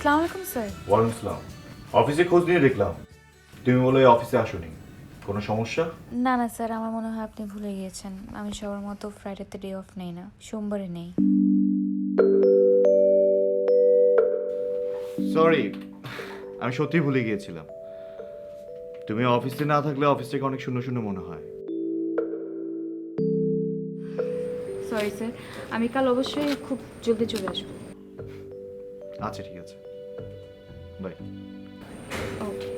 আসসালামু আলাইকুম স্যার। ওয়ালাইকুম আসসালাম। অফিসে খোঁজ নিয়ে দেখলাম তুমি বলে অফিসে আসোনি, কোনো সমস্যা? না না স্যার, আমার মনে হয় আপনি ভুলে গিয়েছেন। আমি সবার মতো ফ্রাইডেতে ডে অফ নেই না, সোমবারে নেই। সরি, আমি সত্যিই ভুলে গিয়েছিলাম। তুমি অফিসে না থাকলে অফিস থেকে অনেক শূন্য শূন্য মনে হয়। সরি স্যার, আমি কাল অবশ্যই খুব জলদি চলে আসবো। আচ্ছা ঠিক আছে, বাই। ওকে।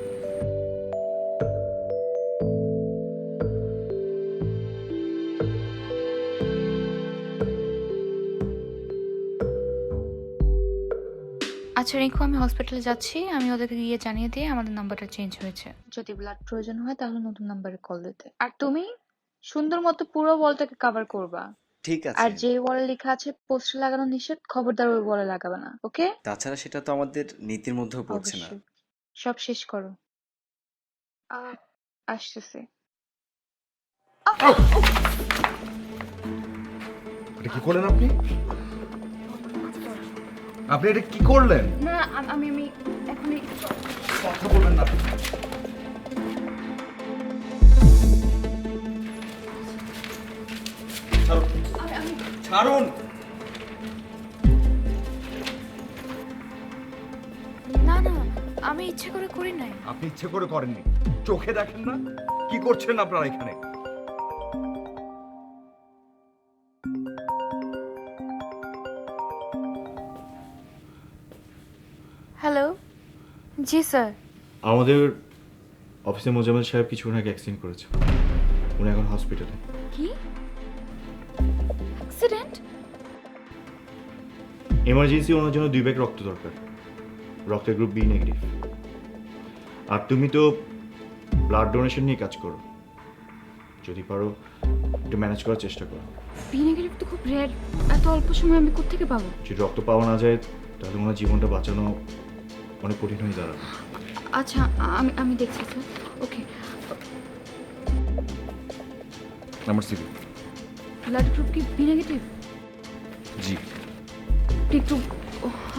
আচ্ছা রিঙ্কু, আমি হসপিটালে যাচ্ছি। আমি ওদেরকে গিয়ে জানিয়ে দিয়ে আমাদের নাম্বারটা চেঞ্জ হয়েছে। যদি ব্লাড প্রয়োজন হয় তাহলে নতুন নাম্বারে কল দিতে। আর তুমি সুন্দর মতো পুরো ওয়ালটাকে কভার করবা। ঠিক আর আছে। যে ওয়ালে লেখা আছে পোস্টার লাগানো নিষেধ, খবরদার ওই ওয়ালে লাগাবে না, ওকে? তাছাড়া সেটা তো আমাদের নীতির মধ্যেও পড়ছে না। অবশ্যই। সব শেষ করো। আসতেছে। এটা কি করলেন আপনি? আপনি এটা কি করলেন? না আমি এখনই কথা বলবেন না আপনি। ছাড়ুন। না না, আমি ইচ্ছে করে করি নাই। আপনি ইচ্ছে করে করেননি, চোখে দেখেন না কি করছেন আপনারা এখানে? হ্যালো। জি স্যার। আমাদের অফিসে মোজাম্মেল সাহেব কিছুক্ষণ আগে অ্যাক্সিডেন্ট করেছে। উনি এখন হসপিটালে। কি অ্যাক্সিডেন্ট? এমার্জেন্সি ওনার জন্য 2 ব্যাগ রক্ত দরকার, রক্তের গ্রুপ বি নেগেটিভ। আর তুমি তো ব্লাড ডোনেশন নিয়ে কাজ করো, যদি পারো একটু ম্যানেজ করার চেষ্টা করো। বি নেগেটিভ তো খুব রেয়ার, এত অল্প সময় আমি কোত্থেকে পাবো? যদি রক্ত পাওয়া না যায় তাহলে ওনার জীবনটা বাঁচানো অনেক কঠিন হয়ে দাঁড়াবে। আচ্ছা, আমি দেখছি স্যার। ওকে। আমার সিবি। ব্লাড গ্রুপ কি বি নেগেটিভ? জি। একটু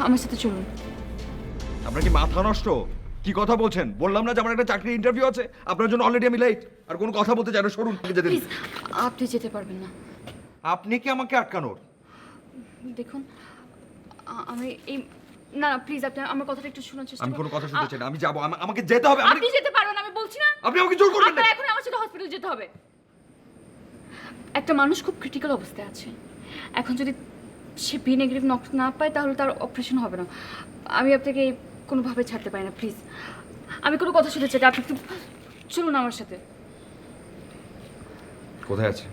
আমার সাথে চলুন। আপনার কি মাথা নষ্ট? কি কথা বলছেন? বললাম না যে আমার একটা চাকরির ইন্টারভিউ আছে, আপনার জন্য অলরেডি আমি লেট। আর কোনো কথা বলতে চাই না, সরুন যেতে দিন। প্লিজ, আপনি যেতে পারবেন না। আপনি কি আমাকে আটকানোর? দেখুন, আমি এই না না প্লিজ, আপনি আমার কথাটা একটু শোনার চেষ্টা আমি করুন। কোনো কথা শুনতে চাই না, আমি যাবো, আমাকে যেতে হবে। আপনি যেতে পারবেন না, আমি বলছি না। আপনি আমাকে জোর করবেন না। আপনার এখন আমার সাথে হসপিটাল যেতে হবে। একটা মানুষ খুব ক্রিটিক্যাল অবস্থায় আছে। এখন যদি সে বি নেগেটিভ রক্ত না পায় তাহলে তার অপারেশন হবে না। আমি আপনাকে কোনোভাবে ছাড়তে পারি না, প্লিজ। আমি কোনো কথা শুনতে চাই না, আপনি একটু চলুন আমার সাথে। কোথায় আছে?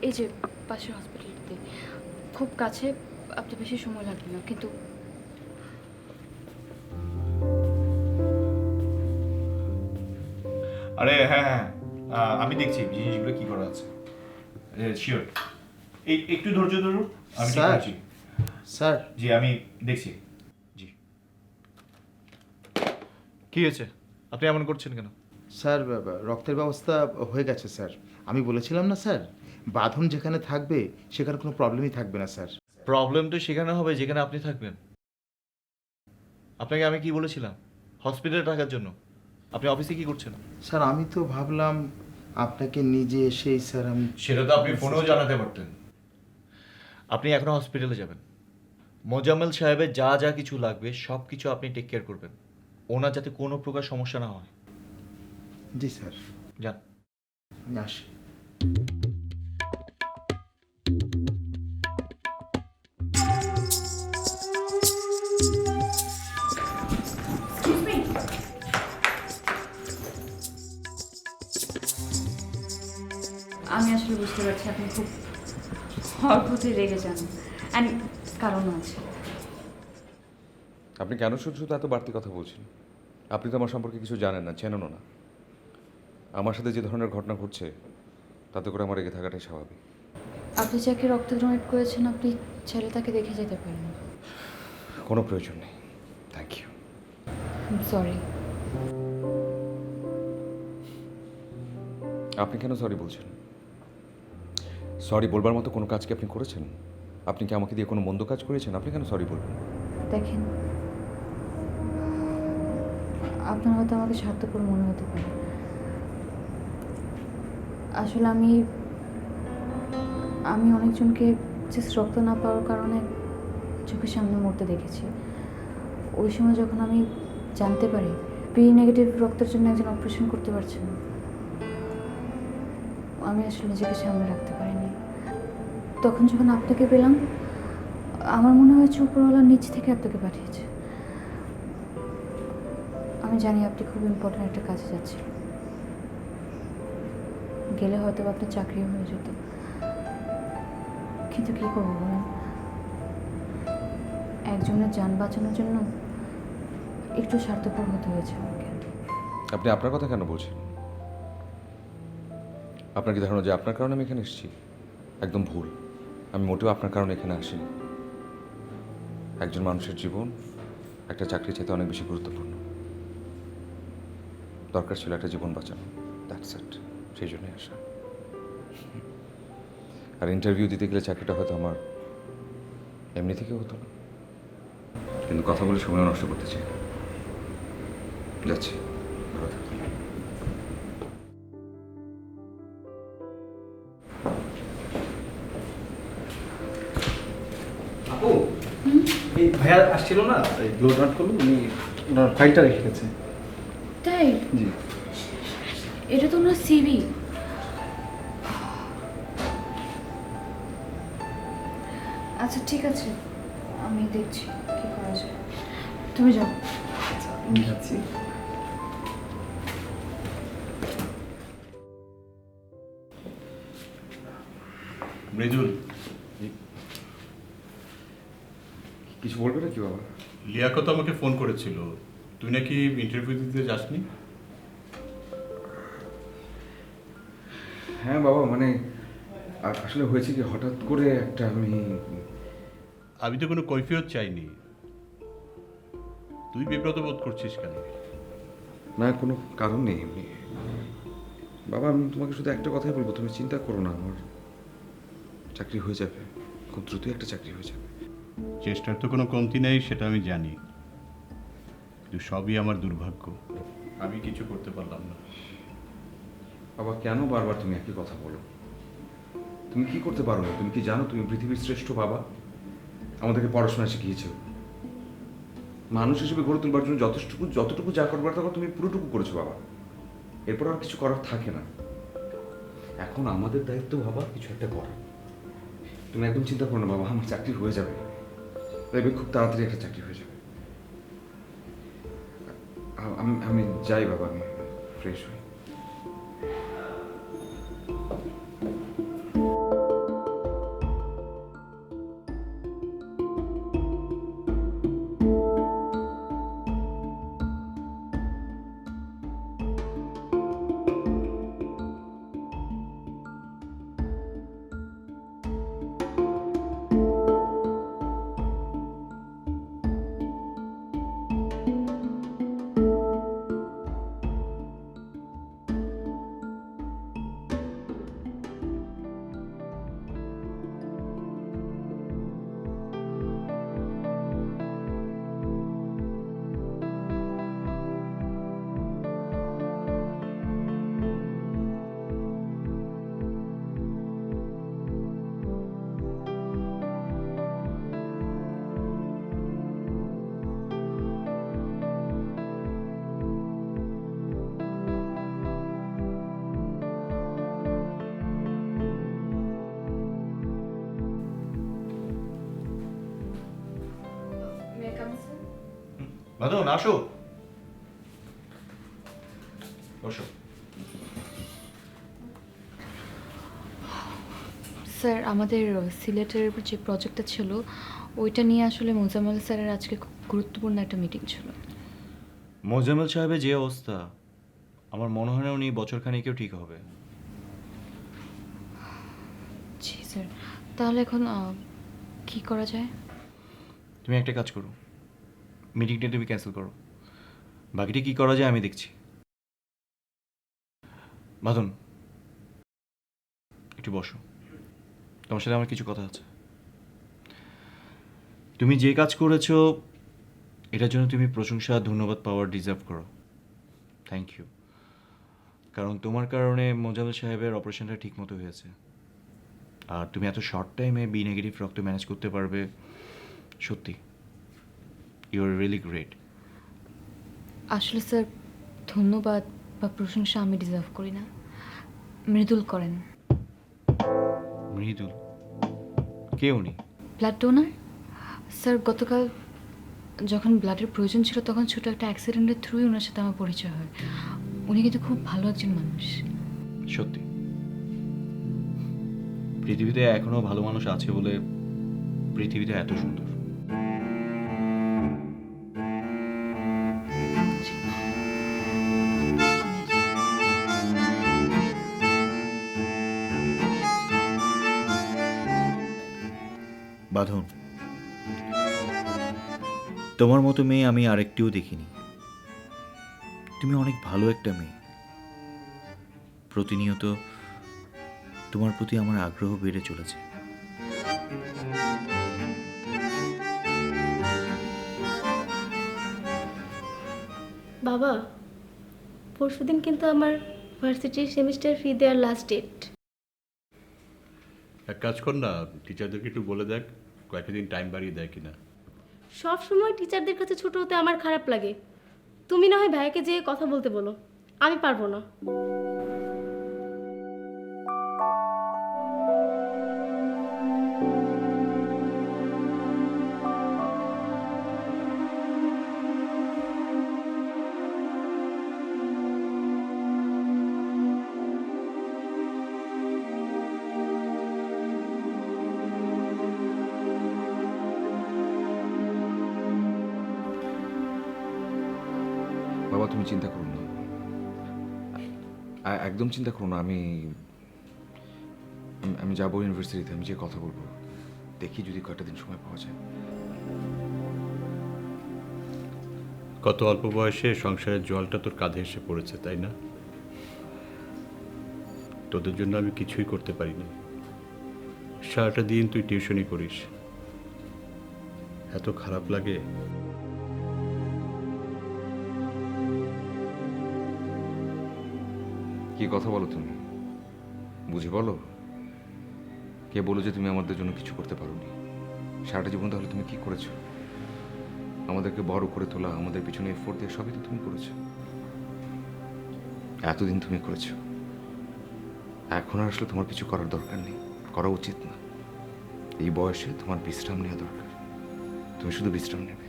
এই যে পাশের হসপিটালতে, খুব কাছে, আপনার বেশি সময় লাগবে না। কিন্তু আরে হ্যাঁ হ্যাঁ, আমি দেখছি জিনিসগুলো কি করা আছে। শিওর, একটু ধৈর্য ধরুন, আমি ঠিক স্যার। আছি। স্যার, জি আমি দেখছি। জি, কি হয়েছে? আপনি এমন করছেন কেন? স্যার রক্তের ব্যবস্থা হয়ে গেছে স্যার। আমি বলেছিলাম না স্যার, বাঁধন যেখানে থাকবে সেখানে কোনো প্রবলেমই থাকবে না স্যার। প্রবলেম তো সেখানে হবে যেখানে আপনি থাকবেন। আপনাকে আমি কি বলেছিলাম? হসপিটালে টাকার জন্য। আপনি অফিসে কি করছেন? স্যার আমি তো ভাবলাম আপনাকে নিজে এসেই স্যার আমি সেটা তো আপনি ফোনেও জানাতে পারতেন। আপনি এখন হসপিটালে যাবেন। মোজাম্মেল সাহেবের যা যা কিছু লাগবে সব কিছু আপনি টেক কেয়ার করবেন, ওনার যাতে কোনো প্রকার সমস্যা না হয়। জি স্যার, যান। আমি আসি। আমি আসলে বুঝতে পারছি আপনি খুব অদ্ভুতই রেগে যান, অ্যান্ড কারণও আছে। আপনি কেন শুধু শুধু এত বাড়তি কথা বলছেন? আপনি তো আমার সম্পর্কে কিছু জানেন না, চেনেনও না। আমার সাথে যে ধরনের ঘটনা ঘটছে তাতে করে আমার রেগে থাকাটাই স্বাভাবিক। আপনি যাকে রক্ত ডোনেট করেছেন, আপনি ছেলে তাকে দেখে যেতে পারেন। কোনো প্রয়োজন নেই, থ্যাংক ইউ। সরি। আপনি কেন সরি বলছেন? সরি বলবার মতো কোনো কাজ কি আপনি করেছেন? আপনি কি আমাকে দিয়ে কোনো মন্দ কাজ করেছেন? আপনি কেন সরি বলবেন? দেখেন, আপনার হয়তো আমাকে স্বার্থপর মনে হতে পারে। আসলে আমি অনেকজনকে জাস্ট রক্ত না পাওয়ার কারণে চোখের সামনে মরতে দেখেছি। ওই সময় যখন আমি জানতে পারি বি নেগেটিভ রক্তের জন্য একজন অপারেশন করতে পারছেন না, আমি আসলে নিজেকে সামনে রাখতে পারিনি। তখন যখন আপনাকে পেলাম, আমার মনে হয়েছে উপরওয়ালা নিচ থেকে আপনাকে পাঠিয়েছে। আমি জানি আপনি খুব ইম্পর্ট্যান্ট একটা কাজে যাচ্ছেন, গেলে হয়তো আপনার চাকরিও হয়ে যেত, কিন্তু কী করবো বলেন, একজনের যান বাঁচানোর জন্য একটু স্বার্থপর হতে হয়েছে আমাকে। আপনি আপনার কথা কেন বলছেন? আপনার কি ধারণা যে আপনার কারণে আমি এখানে এসেছি? একদম ভুল। আমি মোটেও আপনার কারণে এখানে আসিনি। একজন মানুষের জীবন একটা চাকরি চাইতে অনেক বেশি গুরুত্বপূর্ণ। দরকার ছিল একটা জীবন বাঁচানো, দ্যাটস ইট। সেই জন্যই আসা। আর ইন্টারভিউ দিতে গেলে চাকরিটা হয়তো আমার এমনি থেকেও হতো না, কিন্তু কথা বলে সময় নষ্ট করতে চাই না। যাচ্ছি, ভালো থাকবেন। আপু, এই ভাইয়া আসছিল না, এই ব্লো ডোনেট করলো, উনি ওনার ফাইলটা রেখে গেছে। তাই? জি। এটা তো ওনার সিভি। আচ্ছা ঠিক আছে, আমি দেখছি কি করা যায়। তুমি যাও। আমি যাচ্ছি। মৃদুল, কিছু বলবে না কি বাবা? লিয়াকত আমাকে ফোন করেছিল, তুই নাকি ইন্টারভিউ দিতে যাসনি? হ্যাঁ বাবা, মানে আসলে হয়েছে কি, হঠাৎ করে একটা আমি তো কোনো কৈফিয়ত চাইনি, তুই বিব্রত বোধ করছিস কেন? না, কোনো কারণ নেই এমনি। বাবা, আমি তোমাকে শুধু একটা কথাই বলবো, তুমি চিন্তা করো না, আমার চাকরি হয়ে যাবে, খুব দ্রুতই একটা চাকরি হয়ে যাবে। চেষ্টার তো কোনো কমতি নেই, সেটা আমি জানি, কিন্তু সবই আমার দুর্ভাগ্য, আমি কিছু করতে পারলাম না। বাবা, কেন বারবার তুমি একই কথা বলো? তুমি কি করতে পারো না? তুমি কি জানো তুমি পৃথিবীর শ্রেষ্ঠ বাবা? আমাদেরকে পড়াশোনা শিখিয়েছো, মানুষ হিসেবে গড়ে তুলবার জন্য যতটুকু যা করবার তখন তুমি পুরোটুকু করেছো বাবা। এরপর আর কিছু করার থাকে না। এখন আমাদের দায়িত্ব বাবা কিছু একটা করা। তুমি একদম চিন্তা করো না বাবা, আমার চাকরি হয়ে যাবে, দেখবে খুব তাড়াতাড়ি একটা চাকরি হয়ে যাবে। আমি যাই বাবা, আমি ফ্রেশ হই। বাদন, আসো, বসো। স্যার, আমাদের সিলেটের যে প্রজেক্টটা ছিল ওইটা নিয়ে আসলে মোজাম্মেল স্যারের আজকে খুব গুরুত্বপূর্ণ একটা মিটিং ছিল। মোজাম্মেল সাহেবের যে অবস্থা, আমার মনে হয় না উনি বছরখানেকেও ঠিক হবে। জি স্যার, তাহলে এখন কি করা যায়? তুমি একটা কাজ করো, মিটিংটা তুমি ক্যান্সেল করো, বাকিটা কি করা যায় আমি দেখছি। বাদন, একটু বসো, তোমার সাথে আমার কিছু কথা আছে। তুমি যে কাজ করেছো এটার জন্য তুমি প্রশংসা আর ধন্যবাদ পাওয়ার ডিজার্ভ করো। Thank you. কারণ তোমার কারণে মোজাম্মেল সাহেবের অপারেশনটা ঠিকমতো হয়েছে। আর তুমি এত শর্ট টাইমে বি নেগেটিভ রক্ত ম্যানেজ করতে পারবে, সত্যি ইউ আর রিয়েলি গ্রেট। আসলে স্যার ধন্যবাদ বা প্রশংসা আমি ডিজার্ভ করি না, মৃদুল করেন। মৃদুল কে উনি? Blood donor sir. গতকাল যখন ব্লাডের প্রয়োজন ছিল তখন ছোট একটা অ্যাক্সিডেন্টের থ্রুই ওনার সাথে আমার পরিচয় হয়। উনি কিন্তু খুব ভালো একজন মানুষ। সত্যি পৃথিবীতে এখনো ভালো মানুষ আছে বলে পৃথিবীটা এত সুন্দর। বাঁধন, তোমার মতো মেয়ে আমি আরেকটিও দেখিনি। তুমি অনেক ভালো একটা মেয়ে। প্রতিনিয়ত তোমার প্রতি আমার আগ্রহ বেড়ে চলেছে। বাবা, পরশুদিন কিন্তু আমার ভার্সিটির সেমিস্টার ফি দেওয়ার লাস্ট ডেট। এক কাজ কর না, টিচারদেরকে একটু বলে দেখ কয়েকটা দিন টাইম বাড়িয়ে দেয় কিনা। সব সময় টিচারদের কাছে ছোট হতে আমার খারাপ লাগে। তুমি না হয় ভাইকে যেয়ে কথা বলতে বলো, আমি পারবো না। বাবা তুমি চিন্তা করো না, একদম চিন্তা করো না। আমি আমি যাবো ইউনিভার্সিটিতে, আমি যে কথা বলবো, দেখি যদি কয়েকটা দিন সময় পাওয়া যায়। কত অল্প বয়সে সংসারের জলটা তোর কাঁধে এসে পড়েছে, তাই না? তোদের জন্য আমি কিছুই করতে পারিনি। সারাটা দিন তুই টিউশনই করিস, এত খারাপ লাগে। কি কথা বলো তুমি, বুঝি বলো। কে বলো যে তুমি আমাদের জন্য কিছু করতে পারোনি? সারাটা জীবন তাহলে তুমি কি করেছো? আমাদেরকে বড় করে তোলা, আমাদের পিছনে এফোর্ট দিয়ে সবই তো তুমি করেছো। এতদিন তুমি করেছো, এখন আর আসলে তোমার কিছু করার দরকার নেই, করা উচিত না। এই বয়সে তোমার বিশ্রাম নেওয়া দরকার। তুমি শুধু বিশ্রাম নেবে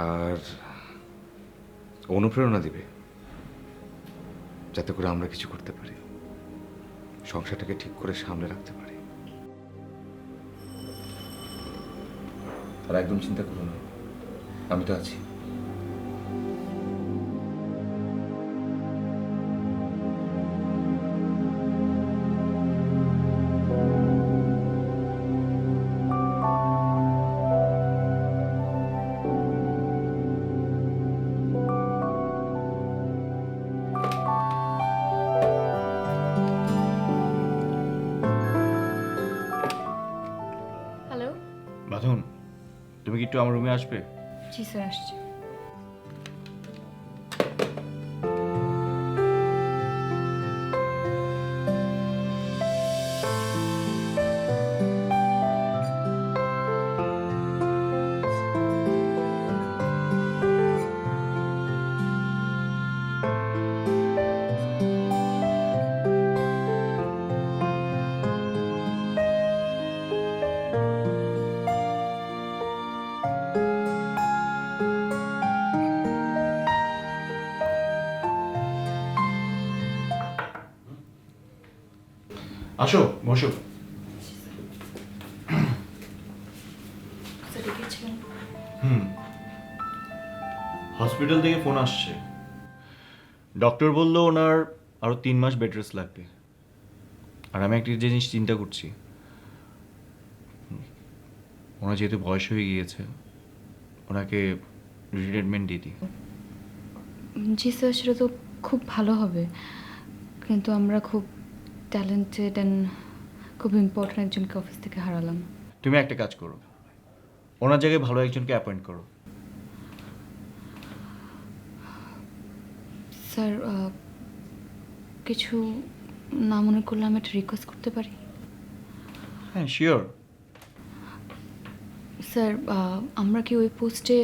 আর অনুপ্রেরণা দিবে, যাতে করে আমরা কিছু করতে পারি, সংসারটাকে ঠিক করে সামলে রাখতে পারি। আর একদম চিন্তা করো না, আমি তো আছি। হ্যালো। বাঁধন, তুমি কি একটু আমার রুমে আসবে? জি স্যার, আসছি। আসো, বসো। স্যার ডেকেছিলেন? হসপিটাল থেকে ফোন আসছে। ডক্টর বলল ওনার আরো 3 মাস বেড রেস্ট লাগবে। আর আমি একটা জিনিস চিন্তা করছি, ওনার যেহেতু বয়স হয়ে গিয়েছে, ওনাকে রিটায়ারমেন্ট দিয়ে দিই। জি স্যার, সেটা তো খুব ভালো হবে, কিন্তু আমরা খুব ট্যালেন্টেড অ্যান্ড খুব ইম্পর্ট্যান্ট একজনকে অফিস থেকে হারালাম। তুমি একটা কাজ করো, ওনার জায়গায় ভালো একজনকে অ্যাপয়েন্ট করো। স্যার কিছু না মনে করলে আমি একটা রিকোয়েস্ট করতে পারি? হ্যাঁ শিওর। স্যার আমরা কি ওই পোস্টে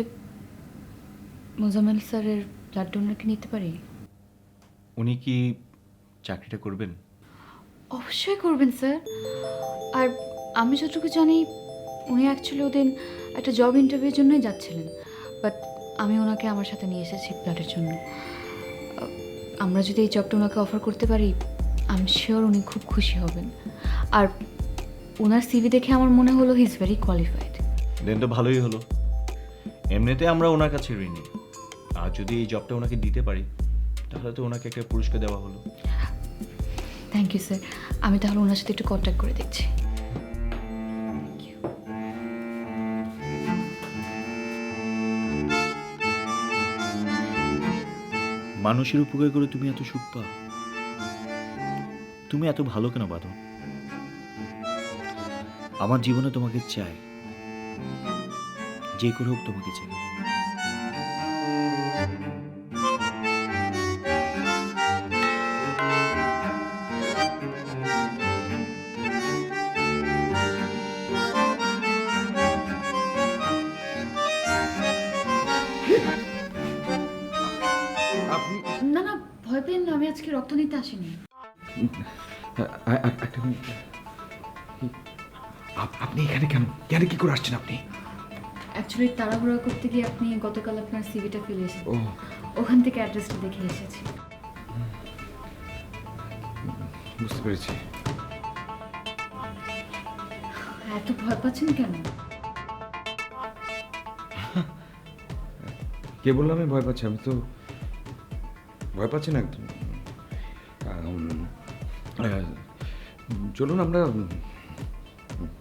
মোজাম্মেল স্যারের ব্লাড ডোনারকে নিতে পারি? উনি কি চাকরিটা করবেন? অবশ্যই করবেন স্যার। আর আমি যতটুকু জানি উনি অ্যাকচুয়ালি ওদিন একটা জব ইন্টারভিউর জন্যই যাচ্ছিলেন, বাট আমি ওনাকে আমার সাথে নিয়ে এসেছি ব্লাডের জন্য। আমরা যদি এই জবটা ওনাকে অফার করতে পারি, আমি শিওর উনি খুব খুশি হবেন। আর ওনার সিভি দেখে আমার মনে হলো হি ইজ ভেরি কোয়ালিফাইড। দেন তো ভালোই হলো। এমনিতে আমরা ওনার কাছে ঋণী, আর যদি এই জবটা ওনাকে দিতে পারি তাহলে তো ওনাকে একটা পুরস্কার দেওয়া হলো। Thank you sir. আমি তাহলে ওনার সাথে একটু কন্ট্যাক্ট করে দেখছি। মানুষের উপকার করে তুমি এত সুখ পাও? তুমি এত ভালো কেন বাঁধো? আমার জীবনে তোমাকে চাই, যে করে হোক তোমাকে চাই। আপনি না না, ভয় পেন না, আমি আজকে রক্ত নিতে আসিনি। একটা মিনিট। আপনি এখানে কেন কেন কি করে আসছেন আপনি? অ্যাকচুয়ালি তাড়াহুড়া করতে গিয়ে আপনি গতকাল আপনার সিভিটা ফেলে এসেছেন, ও ওখান থেকে অ্যাড্রেসটা দেখে এসেছি। বুঝতে পেরেছি। এত ভয় পাচ্ছেন কেন? কে বললাম আমি ভয় পাচ্ছি? আমি তো ভয় পাচ্ছি না একদম। চলুন আমরা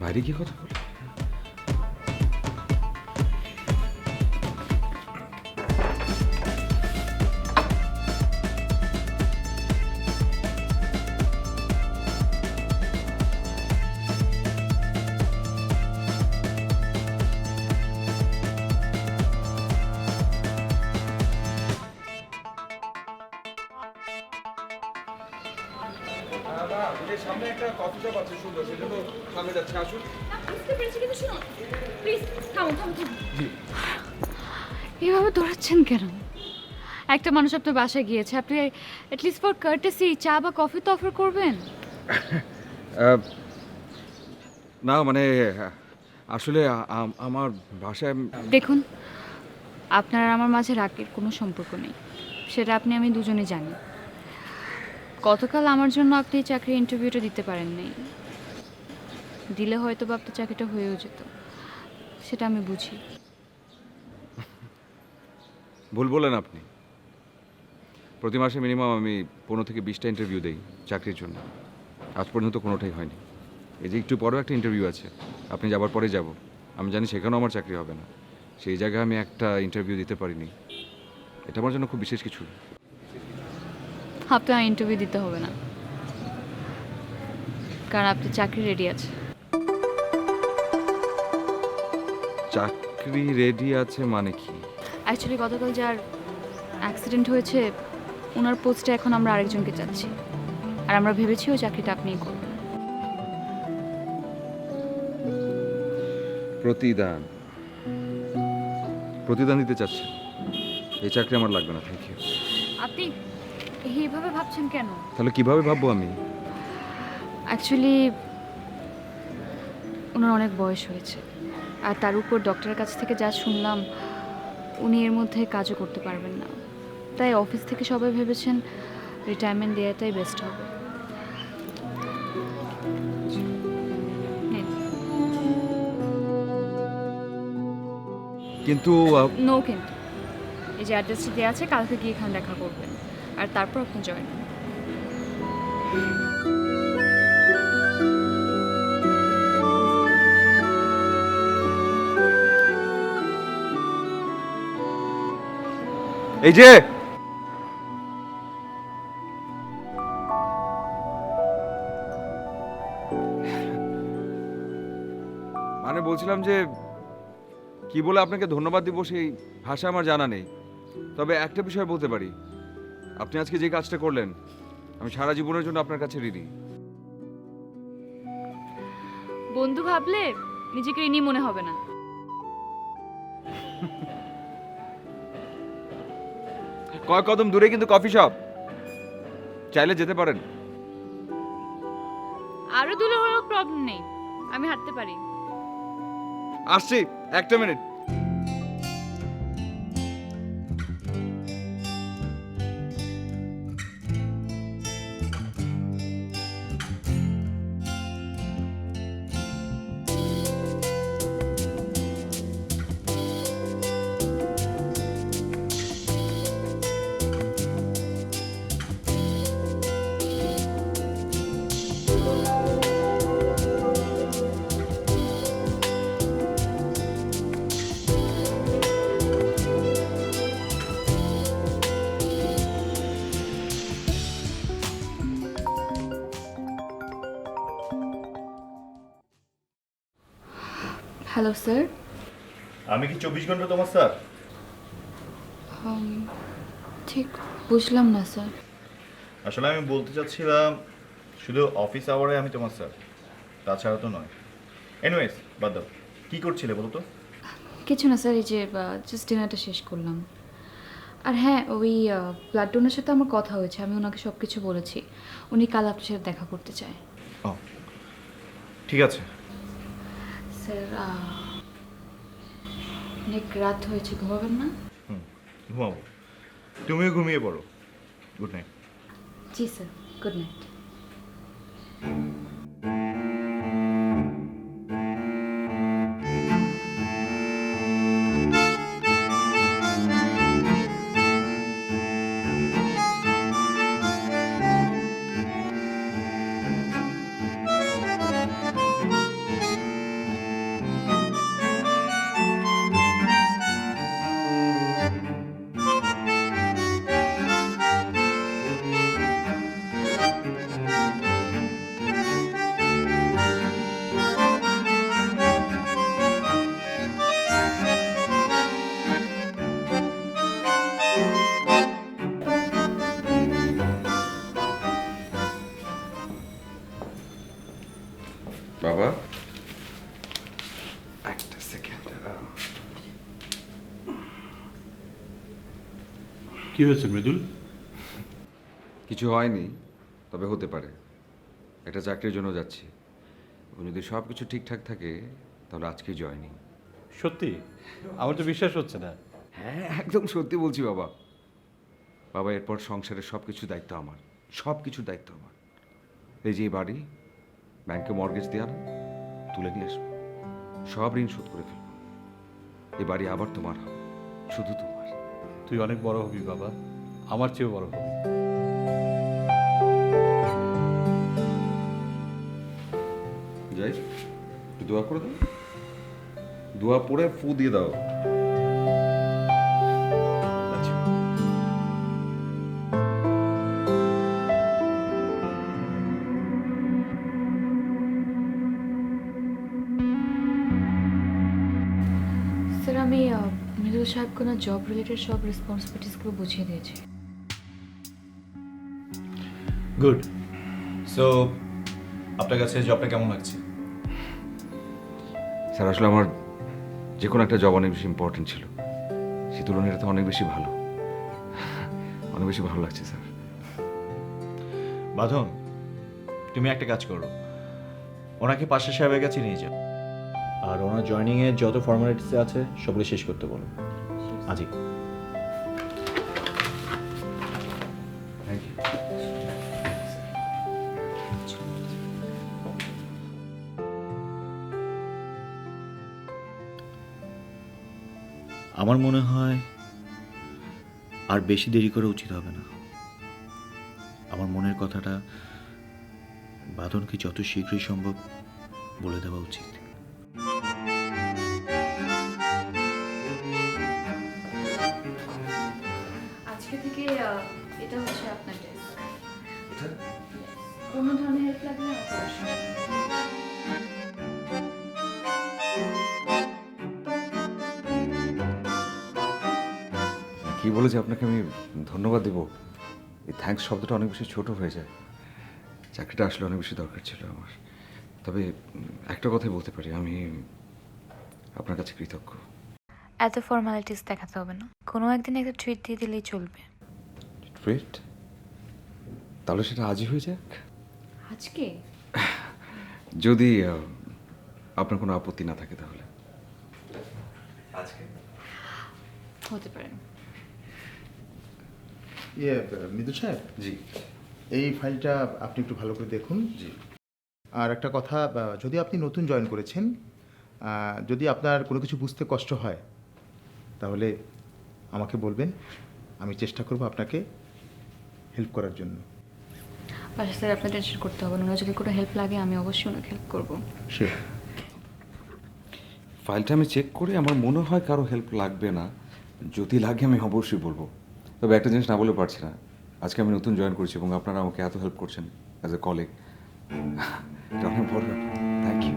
বাইরে গিয়ে কথা বলি। সামনে একটা কফি শপ আছে সুন্দর, সেটা তো সামনে যাচ্ছে, আসুন। বুঝতে পেরেছি, কিন্তু শুনুন প্লিজ থামুন থামুন থামুন। এভাবে দৌড়াচ্ছেন কেন? একটা মানুষ আপনার বাসায় গিয়েছে, আপনি অ্যাটলিস্ট ফর কার্টেসি চা বা কফি তো অফার করবেন। না মানে আসলে আমার বাসায় দেখুন, আপনার আর আমার মাঝে রাগের কোনো সম্পর্ক নেই, সেটা আমি দুজনে জানি। গতকাল আমার জন্য আপনি চাকরির ইন্টারভিউটা দিতে পারেন নাই, দিলে হয়তো বা আপনার চাকরিটা হয়েও যেত, সেটা আমি বুঝি। ভুল বলেন আপনি। প্রতি মাসে মিনিমাম আমি 15 থেকে 20টা ইন্টারভিউ দেই চাকরির জন্য, আজ পর্যন্ত কোনোটাই হয়নি। এই যে একটু পরেও একটা ইন্টারভিউ আছে, আপনি যাবার পরে যাব। আমি জানি সেখানেও আমার চাকরি হবে না, সেই জায়গায় আমি একটা ইন্টারভিউ দিতে পারিনি। এটা আমার জন্য খুব বিশেষ কিছু। আপনার ইন্টারভিউ দিতে হবে না, কারণ আপনার চাকরি রেডি আছে। চাকরি রেডি আছে মানে কি? অ্যাকচুয়ালি গতকাল যার অ্যাক্সিডেন্ট হয়েছে ওনার পোস্টে এখন আমরা আরেকজনকে চাচ্ছি, আর আমরা ভেবেছি ওই চাকরিটা আপনিই করবেন। প্রতিদান প্রতিদান দিতে চাচ্ছেন? এই চাকরি আমার লাগবে না, থ্যাংক ইউ। আপনি এইভাবে ভাবছেন কেন? তাহলে কিভাবে ভাববো আমি? অ্যাকচুয়ালি ওনার অনেক বয়স হয়েছে, আর তার উপর ডক্টরের কাছ থেকে যা শুনলাম উনি এর মধ্যে কাজও করতে পারবেন না, তাই অফিস থেকে সবাই ভেবেছেন রিটায়ারমেন্ট দেওয়াটাই বেস্ট হবে। নিন। কিন্তু নো কিন্তু, এই যে অ্যাড্রেসটি দেওয়া আছে, কালকে গিয়ে এখানে দেখা করবেন, আর তারপর আপনি জয়েন। এই যে মানে বলছিলাম যে কি বলে আপনাকে ধন্যবাদ দিব সেই ভাষা আমার জানা নেই, তবে একটা বিষয় বলতে পারি, আপনি আজকে যে কাজটা করলেন আমি সারা জীবনের জন্য আপনার কাছে ঋণী। বন্ধু ভাবলে নিজেকে ঋণী মনে হবে না। কয়েক কদম দূরে কিন্তু কফি শপ, চাইলে যেতে পারেন। আরো দূরে হলেও প্রবলেম নেই, আমি হাঁটতে পারি। আসছি, একটা মিনিট। Hello sir. আমি কি 24 ঘন্টা তোমার স্যার? ঠিক বুঝলাম না স্যার। আসলে আমি বলতে চাচ্ছিলাম শুধু অফিস আওয়ারে আমি তোমার স্যার, তাছাড়া তো নয়। এনিওয়েজ বাদ দাও, কী করছিলে বলো তো? কিছু না স্যার, এই যে জাস্ট ডিনারটা শেষ করলাম। আর হ্যাঁ, ওই ব্লাড ডোনার সাথে আমার কথা হয়েছে, আমি ওনাকে সব কিছু বলেছি। উনি কাল আপনার সাথে দেখা করতে চায়। ও ঠিক আছে। স্যার অনেক রাত হয়েছে, ঘুমাবেন না? ঘুমাবো, তুমিও ঘুমিয়ে পড়ো। Good night. জি স্যার, গুড নাইট। বাবা একটা সেকেন্ড। কি হয়েছে মৃদুল? কিছু হয়নি, তবে হতে পারে। একটা চাকরির জন্য যাচ্ছি, এবং যদি সব কিছু ঠিকঠাক থাকে তাহলে আজকেই জয়েনিং। সত্যি? আমার তো বিশ্বাস হচ্ছে না। হ্যাঁ একদম সত্যি বলছি বাবা। বাবা এরপর সংসারের সব কিছু দায়িত্ব আমার, সব কিছুর দায়িত্ব আমার। এই যে এই বাড়ি, ব্যাংকে মর্গেজ দেওয়া না, তুলে নিয়ে আসবো, সব ঋণ শোধ করে ফেলবো। এই বাড়ি আবার তোমার হবে, শুধু তোমার। তুই অনেক বড় হবি বাবা, আমার চেয়েও বড় হবি। যাই একটু দোয়া করে দাও, দোয়া পড়ে ফু দিয়ে দাও। আচ্ছা। স্যার আমি মৃদুল সাহেবকে ওনার জব রিলেটেড সব রেসপন্সিবিলিটিসগুলো বুঝিয়ে দিয়েছি। গুড। সো আপনার কাছে জবটা কেমন লাগছে? স্যার আসলে আমার যে কোনো একটা জব অনেক বেশি ইম্পর্টেন্ট ছিল, সে তুলনায় এটা তো অনেক বেশি ভালো, অনেক বেশি ভালো লাগছে স্যার। বাঁধন, তুমি একটা কাজ করো, ওনাকে পাশা সাহেবের কাছে নিয়ে যাও, আর ওনার জয়েনিংয়ের যত ফর্মালিটিস আছে সবগুলো শেষ করতে বলো আজই। Thank you. আমার মনে হয় আর বেশি দেরি করা উচিত হবে না। আমার মনের কথাটা বাঁধনকে যত শীঘ্রই সম্ভব বলে দেওয়া উচিত। আজকে থেকে এটা হচ্ছে আপনার ডেস্ক। কোনো ধরনের হেল্প লাগলে আমার পড়াশোনা। কি বলেছে আপনাকে আমি ধন্যবাদ দেব? এই থ্যাঙ্কস শব্দটা অনেক বেশি ছোট হয়ে যায়। চাকরিটা আসলে অনেক বেশি দরকার ছিল আমার। তবে একটা কথাই বলতে পারি, আমি আপনার কাছে কৃতজ্ঞ। এত ফর্মালিটিস দেখাতে হবে না, কোনো একদিন একটা ট্রিট দিয়ে দিলেই চলবে। ট্রিট? তাহলে সেটা আজই হয়ে যাক, আজকে? যদি আপনার কোনো আপত্তি না থাকে তাহলে। আজকে হতে পারে। ইয়ে মৃদু সাহেব, জি এই ফাইলটা আপনি একটু ভালো করে দেখুন। জি। আর একটা কথা, যদি আপনি নতুন জয়েন করেছেন, যদি আপনার কোনো কিছু বুঝতে কষ্ট হয় তাহলে আমাকে বলবেন, আমি চেষ্টা করব আপনাকে হেল্প করার জন্য। আচ্ছা স্যার, আপনার টেনশন করতে হবে না, ওনার যদি কোনো হেল্প লাগে আমি অবশ্যই ওনাকে হেল্প করবো। শিওর। ফাইলটা আমি চেক করে আমার মনে হয় কারো হেল্প লাগবে না, যদি লাগে আমি অবশ্যই বলবো। তবে একটা জিনিস না বলে পারছি না, আজকে আমি নতুন জয়েন করেছি এবং আপনারা আমাকে এত হেল্প করছেন অ্যাজ এ কলিগ, এটা অনেক বড় ব্যাপার। Thank you.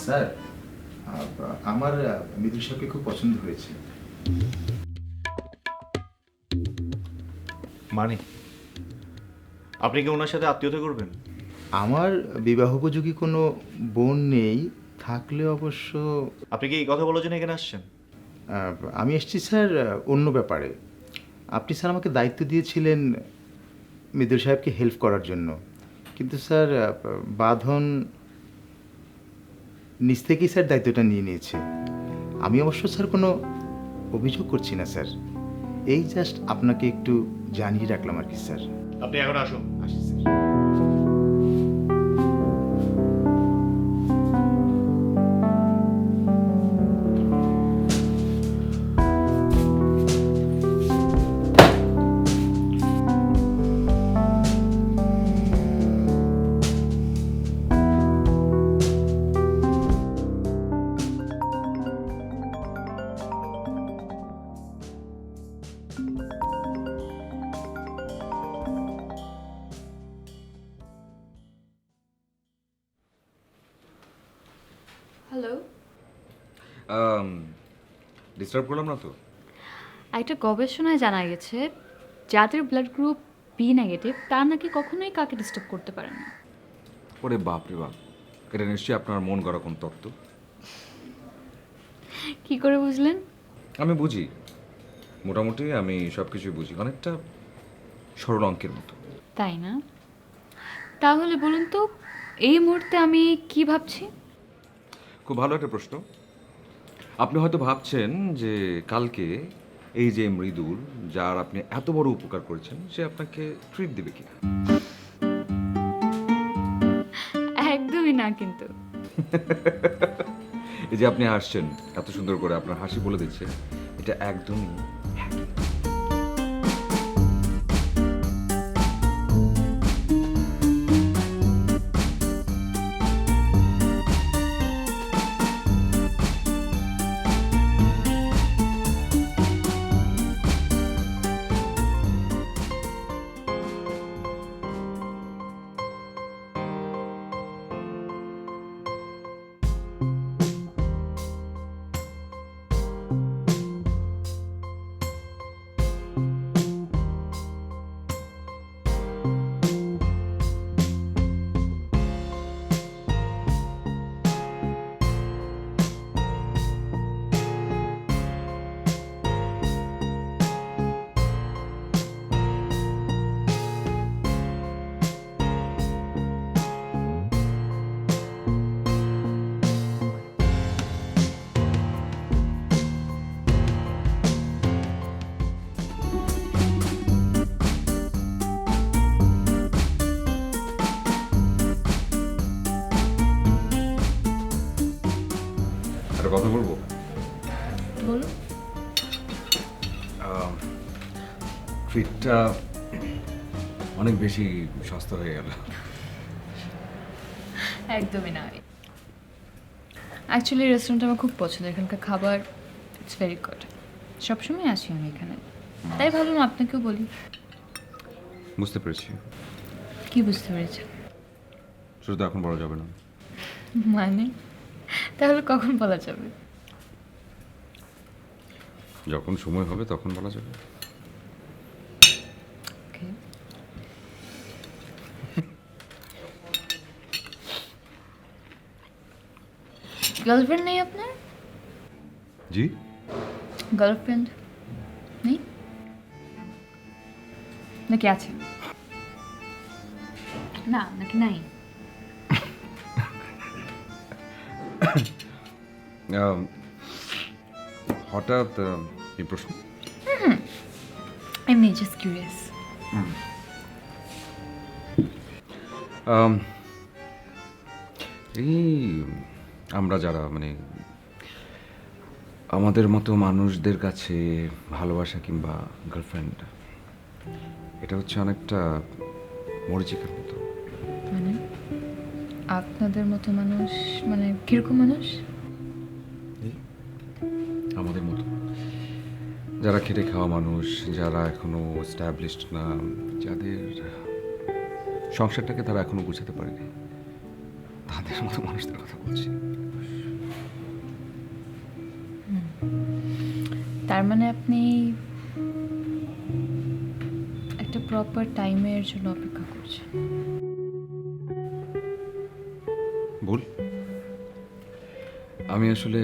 স্যার, আমার মৃদু সাহেবকে খুব পছন্দ হয়েছে। মানে আপনি কি ওনার সাথে আত্মীয়তা করবেন? আমার বিবাহোপযোগী কোনো বোন নেই, থাকলে অবশ্য। আপনি কি এই কথা বলার জন্য এখানে আসছেন? আমি এসেছি স্যার অন্য ব্যাপারে। আপনি স্যার আমাকে দায়িত্ব দিয়েছিলেন মৃদু সাহেবকে হেল্প করার জন্য, কিন্তু স্যার বাঁধন নিজ থেকেই স্যার দায়িত্বটা নিয়ে নিয়েছে। আমি অবশ্য স্যার কোনো অভিযোগ করছি না স্যার, এই জাস্ট আপনাকে একটু জানিয়ে রাখলাম আর কি স্যার। আপনি এখন আসুন। আসি স্যার। হ্যালো, ডিস্টার্ব করলাম না তো? একটা গবেষণায় জানা গেছে যাদের ব্লাড গ্রুপ বি নেগেটিভ তারা নাকি কখনোই কাকে ডিস্টার্ব করতে পারে না। ওরে বাপ রে বাপ, এটা নিশ্চয়ই আপনার মন গড়া কোন তত্ত্ব। কি করে বুঝলেন? আমি বুঝি, মোটামুটি আমি সব কিছুই বুঝি, অনেকটা সরল অঙ্কের মতো। তাই না? তাহলে বলুন তো এই মুহূর্তে আমি কি ভাবছি? খুব ভালো একটা প্রশ্ন। আপনি হয়তো ভাবছেন যে কালকে এই যে মৃদুল, যার আপনি এত বড় উপকার করেছেন, সে আপনাকে ট্রিট দেবে কিনা। একদমই না কিন্তু। এই যে আপনি হাসছেন এত সুন্দর করে, আপনার হাসি বলে দিচ্ছে এটা একদমই হ্যাঁ। ট্রিটটা অনেক বেশি সস্তা হয়ে গেল। একদমই না। অ্যাকচুয়ালি রেস্টুরেন্ট আমার খুব পছন্দ, এখানকার খাবার ইটস ভেরি গুড। সবসময় আসি আমি এখানে, তাই ভাবলাম আপনাকেও বলি। বুঝতে পেরেছি, কি বুঝতে পেরেছেন? শুধু তো এখন বলা যাবে না। মানে তাহলে কখন বলা যাবে? যখন সময় হবে তখন বলা যাবে। ওকে। গার্লফ্রেন্ড নেই আপনার? জি? গার্লফ্রেন্ড নেই নাকি আছে? না নাকি নাই? হঠাৎ এই প্রশ্ন? এমনি জাস্ট কিউরিয়াস। এই আমরা যারা মানে আমাদের মতো মানুষদের কাছে ভালোবাসা কিংবা গার্লফ্রেন্ড এটা হচ্ছে অনেকটা মরিচিকার মতো। মানে আপনাদের মতো মানুষ মানে কিরকম মানুষ? আমাদের মতো যারা খেটে খাওয়া মানুষ, যারা এখনো এস্টাবলিশড না, যাদের সংসারটাকে তারা এখনো গুছাতে পারেনি, তাদের মতো মানুষদের কথা বলছি। তার মানে আপনি একটা প্রপার টাইমের জন্য অপেক্ষা করছেন? ভুল। আমি আসলে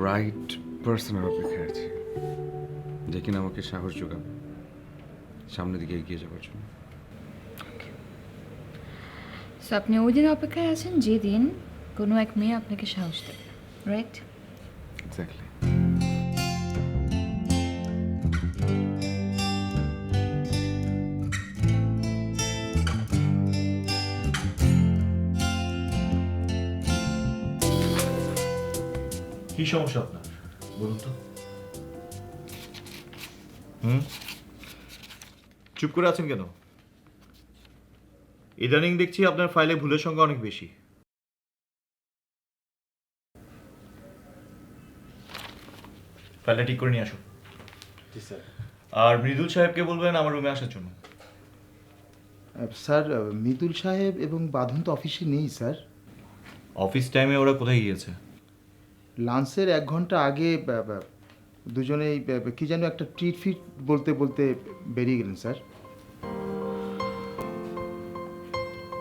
রাইট পার্সনের অপেক্ষায় আছি, যে কিনা আমাকে সাহস যোগাবে সামনের দিকে এগিয়ে যাওয়ার জন্য। সো আপনি ওই দিন অপেক্ষায় আছেন যেদিন কোনো এক মেয়ে আপনাকে সাহস দেবে, রাইট? এক্স্যাক্টলি। কি সমস্যা আপনার বলুন তো? চুপ করে আছেন কেন? ইদানিং দেখছি আপনার ফাইলে ভুলের সংখ্যা অনেক বেশি। ফাইলটা ঠিক করে নিয়ে আসুন। জি স্যার। আর মৃদুল সাহেবকে বলবেন আমার রুমে আসার জন্য। স্যার, মৃদুল সাহেব এবং বাঁধন তো অফিসে নেই স্যার। অফিস টাইমে ওরা কোথায় গিয়েছে? লাঞ্চের 1 ঘন্টা আগে দুজনেই কি যেন একটা ট্রিট ফিট বলতে বলতে বেরিয়ে গেলেন স্যার।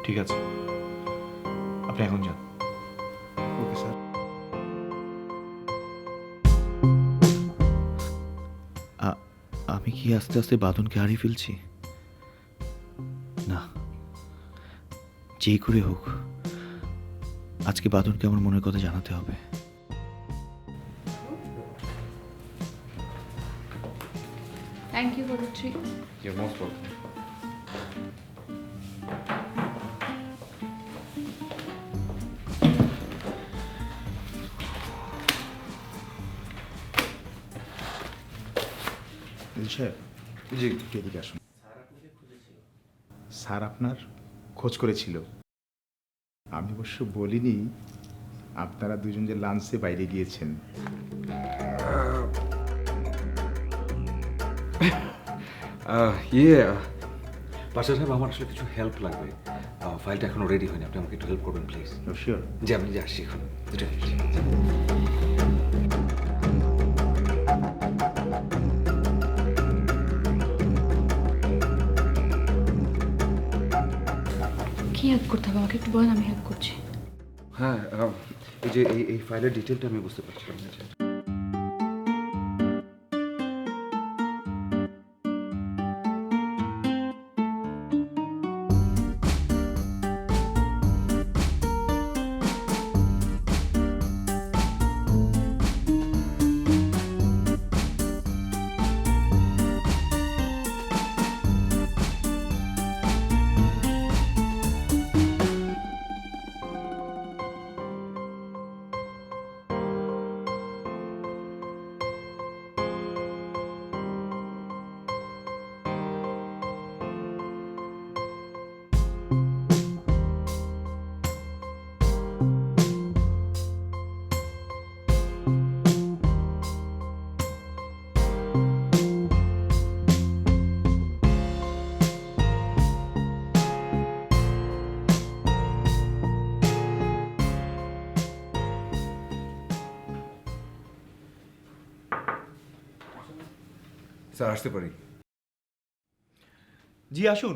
ঠিক আছে, আপনি এখন যান। Okay sir. আমি কি আস্তে আস্তে বাঁধনকে হারিয়ে ফেলছি? না, যে করে হোক আজকে বাঁধনকে আমার মনের কথা জানাতে হবে। Thank you for the treat. You're most welcome. Mridul সাহেব, জি। একটু এদিকে আসুন। স্যার আপনার খোঁজ করেছিল। আমি অবশ্য বলিনি আপনারা দুজন যে লাঞ্চে বাইরে গিয়েছেন। পাশা সাহেব, আমার আসলে কিছু হেল্প লাগবে। ফাইলটা এখনো রেডি হয়নি, আপনি আমাকে একটু হেল্প করবেন প্লিজ। শিওর। জি, আমি যে আসছি এখন দুটো মিনিট। কি হেল্প করতে হবে আমাকে একটু বলেন, আমি হেল্প করছি। হ্যাঁ, এই যে এই ফাইলের ডিটেলটা আমি বুঝতে পারছিলাম না। স্যার আসতে পারি? জি আসুন।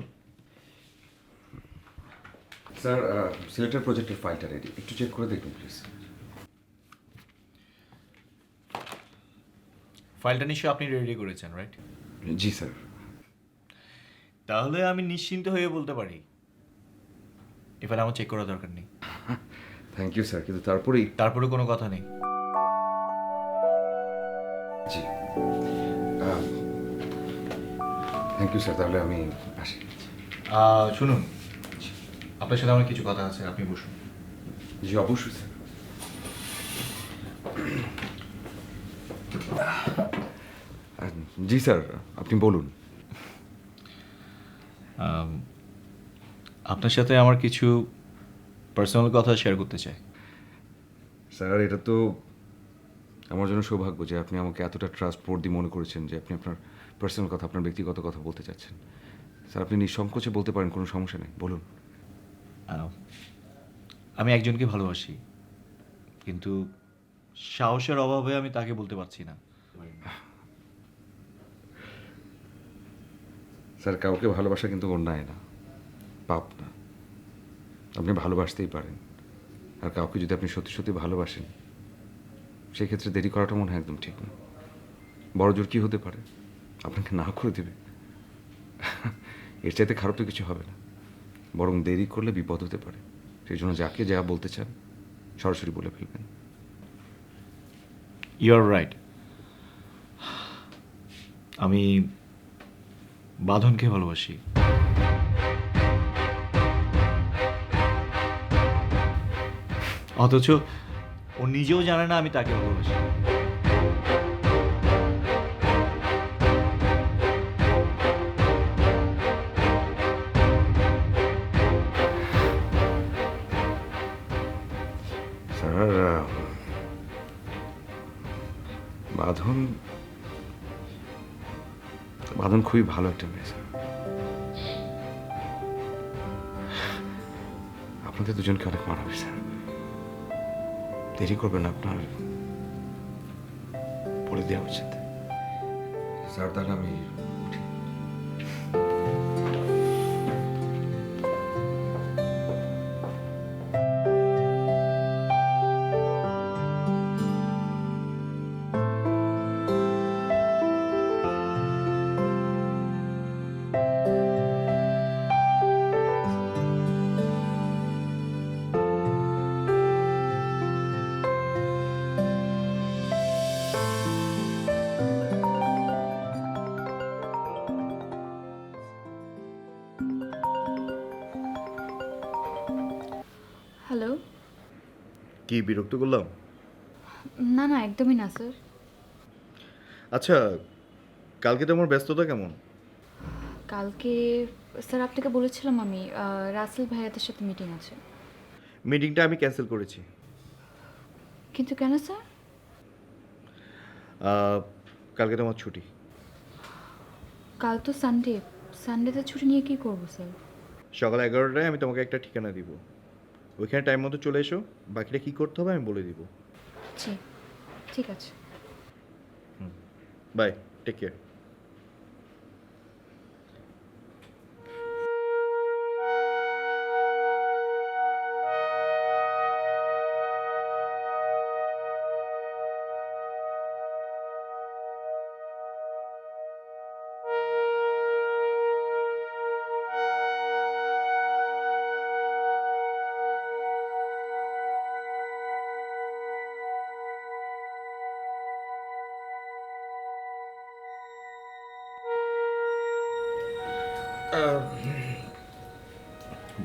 স্যার সিলেক্টেড প্রজেক্টের ফাইলটা রেডি, একটু চেক করে দেখুন প্লিজ। ফাইলটা নিশ্চয়ই আপনি রেডি করেছেন, রাইট? জি স্যার। তাহলে আমি নিশ্চিন্ত হয়ে বলতে পারি এ ফাইল আমার চেক করার দরকার নেই। থ্যাংক ইউ স্যার, কিন্তু তারপরেই তারপরে কোনো কথা নেই। জি থ্যাংক ইউ স্যার, তাহলে আমি আসি। শুনুন, আপনার সাথে আমার কিছু কথা আছে, আপনি বসুন। জি অবশ্যই স্যার। জি স্যার, আপনি বলুন। আপনার সাথে আমার কিছু পার্সোনাল কথা শেয়ার করতে চাই। স্যার এটা তো আমার জন্য সৌভাগ্য যে আপনি আমাকে এতটা ট্রাস্টওয়ার্দি মনে করেছেন যে আপনি আপনার পার্সোনাল কথা, আপনার ব্যক্তিগত কথা বলতে চাচ্ছেন। স্যার আপনি নিঃসংকোচে বলতে পারেন, কোনো সমস্যা নেই, বলুন। আমি একজনকে ভালোবাসি, কিন্তু সাহসের অভাবে আমি তাকে বলতে পারছি না। স্যার কাউকে ভালোবাসা কিন্তু অন্যায় না, পাপ না। আপনি ভালোবাসতেই পারেন, আর কাউকে যদি আপনি সত্যি সত্যি ভালোবাসেন সেক্ষেত্রে দেরি করাটা মনে হয় একদম ঠিক না। বড় জোর কী হতে পারে, আপনাকে না করে দেবে। এর চাইতে খারাপ তো কিছু হবে না, বরং দেরি করলে বিপদ হতে পারে। সেই জন্য যাকে যা বলতে চান সরাসরি বলে ফেলবেন। You are right. আমি বাঁধনকে ভালোবাসি। অথচ ও নিজেও জানে না আমি তাকে ভালোবাসি। স্যার বাঁধন বাঁধন খুবই ভালো একটা মেয়ে স্যার। আপনাদের দুজনকে অনেক মানাবে স্যার। দেরি করবেন, আপনার বলে দেওয়া উচিত। স্যার তাহলে আমি উঠি। হ্যালো। কি বিরক্ত করলাম? না না, একদমই না স্যার। আচ্ছা, কালকে তোমার ব্যস্ততা কেমন? কালকে স্যার আপনাকে বলেছিলাম আমি রাসেল ভাইয়াদের সাথে মিটিং আছে। মিটিংটা আমি ক্যান্সেল করেছি। কিন্তু কেন স্যার? কালকে তোমার ছুটি। কাল তো সানডে, সানডেতে ছুটি নিয়ে কী করবো স্যার? সকাল 11টায় আমি তোমাকে একটা ঠিকানা দিব, ওইখানে টাইম মতো চলে এসো। বাকিটা কী করতে হবে আমি বলে দিব। জি ঠিক আছে। Bye, take care.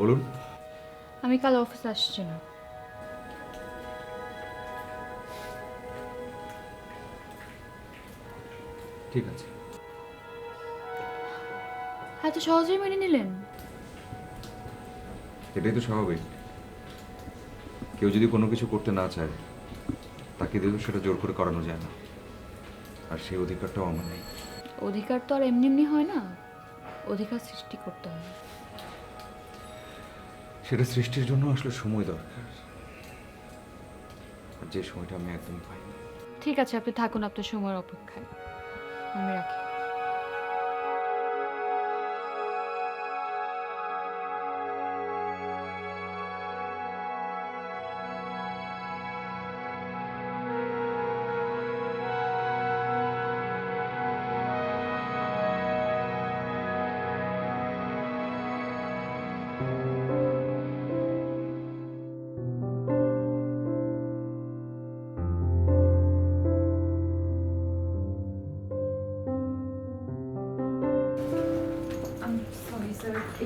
বলুন। আমি কাল অফিসে আসছি না। ঠিক আছে। এত সহজেই মেনে নিলেন? এটাই তো স্বাভাবিক। কেউ যদি কোনো কিছু করতে না চায় তাকে দিলেও সেটা জোর করে করানো যায় না, আর সেই অধিকারটাও আমার নেই। অধিকার তো আর এমনি এমনি হয় না, অধিকার সৃষ্টি করতে হয়। সেটা সৃষ্টির জন্য আসলে সময় দরকার, আর যে সময়টা আমি একদমই পাইনি। ঠিক আছে, আপনি থাকুন আপনার সময়ের অপেক্ষায়, আমি রাখি।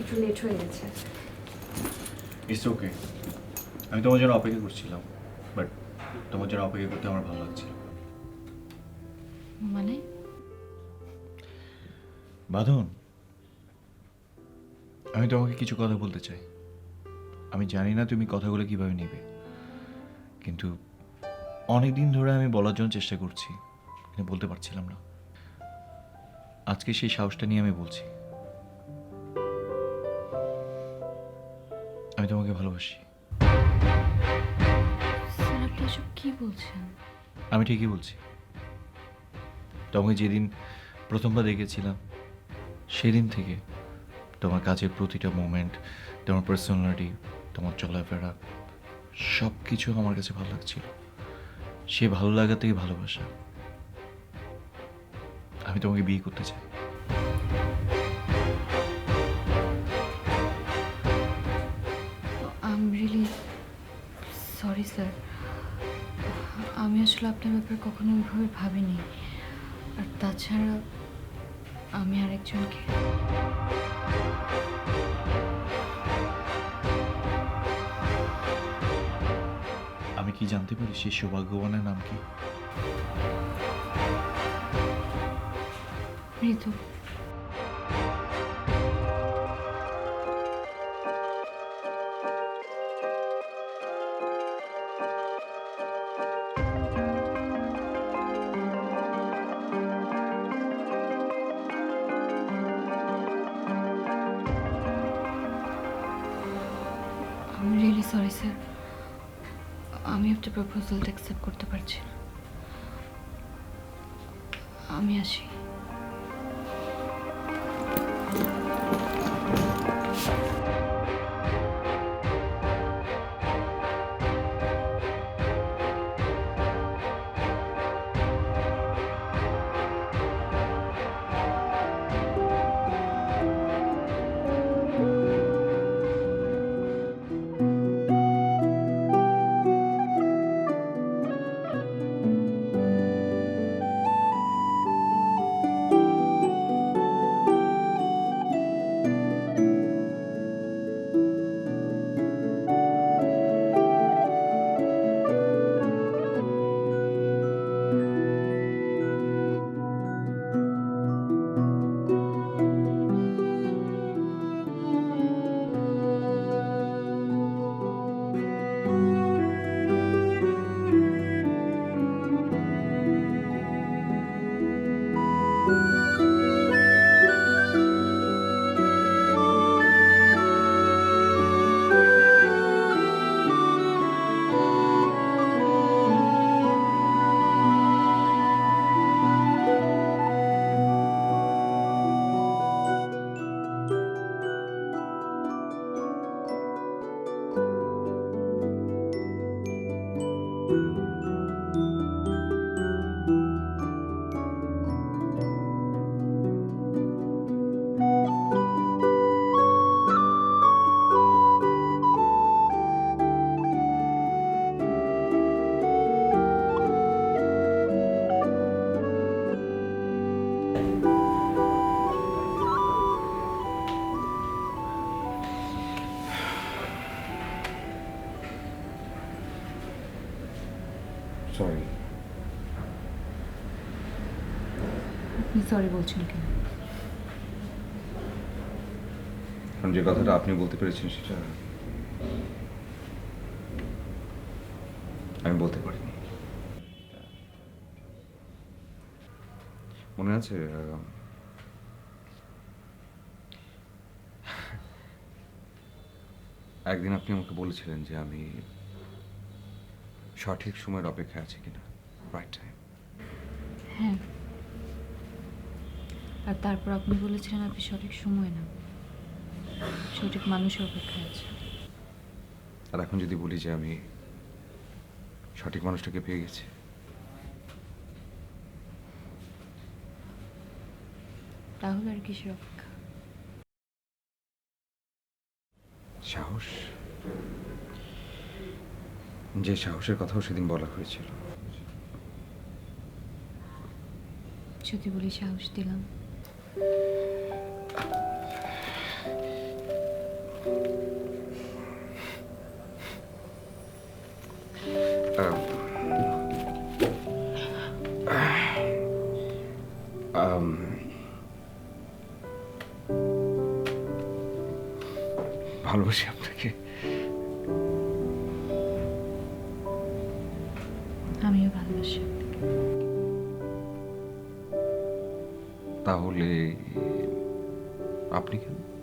একটু লেট হয়ে গেছে। ইটস ওকে, আমি তোমার জন্য অপেক্ষা করছিলাম, বাট তোমার জন্য অপেক্ষা করতে আমার ভালো লাগছিল। মানে বাঁধন, আমি তোমাকে কিছু কথা বলতে চাই। আমি জানি না তুমি কথাগুলো কিভাবে নেবে, কিন্তু অনেক দিন ধরে আমি বলার জন্য চেষ্টা করছি, কিন্তু বলতে পারছিলাম না। আজকে সেই সাহসটা নিয়ে আমি বলছি, আমি তোমাকে ভালোবাসি। স্যার আপনি এসব কি বলছেন? আমি ঠিকই বলছি। তোমাকে যেদিন প্রথমবার দেখেছিলাম সেদিন থেকে তোমার কাজের প্রতিটা মোমেন্ট, তোমার পার্সোনালিটি, তোমার চলাফেরা, সব কিছু আমার কাছে ভালো লাগছিল। সে ভালো লাগা থেকে ভালোবাসা। আমি তোমাকে বিয়ে করতে চাই। I am really sorry sir, আমি আসলে আপনার ব্যাপারে কখনো ওইভাবে ভাবিনি। আর তাছাড়া আমি আরেকজনকে আমি কি জানতে পারি সেই সৌভাগ্যবানের নাম কি? ঋতু। আমি রিয়েলি সরি স্যার, আমি আপনার প্রপোজালটা অ্যাকসেপ্ট করতে পারছি না। আমি আসি। সরি। আপনি সরি বলছেন কেন? কারণ যে কথাটা আপনি বলতে পেরেছেন সেটা আমি বলতে পারিনি। মনে আছে একদিন আপনি আমাকে বলেছিলেন যে আমি সঠিক সময়ের অপেক্ষায় আছি কিনা, রাইট টাইম। হ্যাঁ, আর তারপর আপনি বলেছিলেন আপনি সঠিক সময় না, সঠিক মানুষের অপেক্ষায় আছে। আর এখন যদি বলি যে আমি সঠিক মানুষটাকে পেয়ে গেছি, তাহলে আর কিসের অপেক্ষা? সাহস, যে সাহসের কথাও সেদিন বলা হয়েছিল। যদি বলি সাহস দিলাম, ভালোবাসি আপনাকে। আমিও ভালোবাসি। তাহলে আপনি কেন?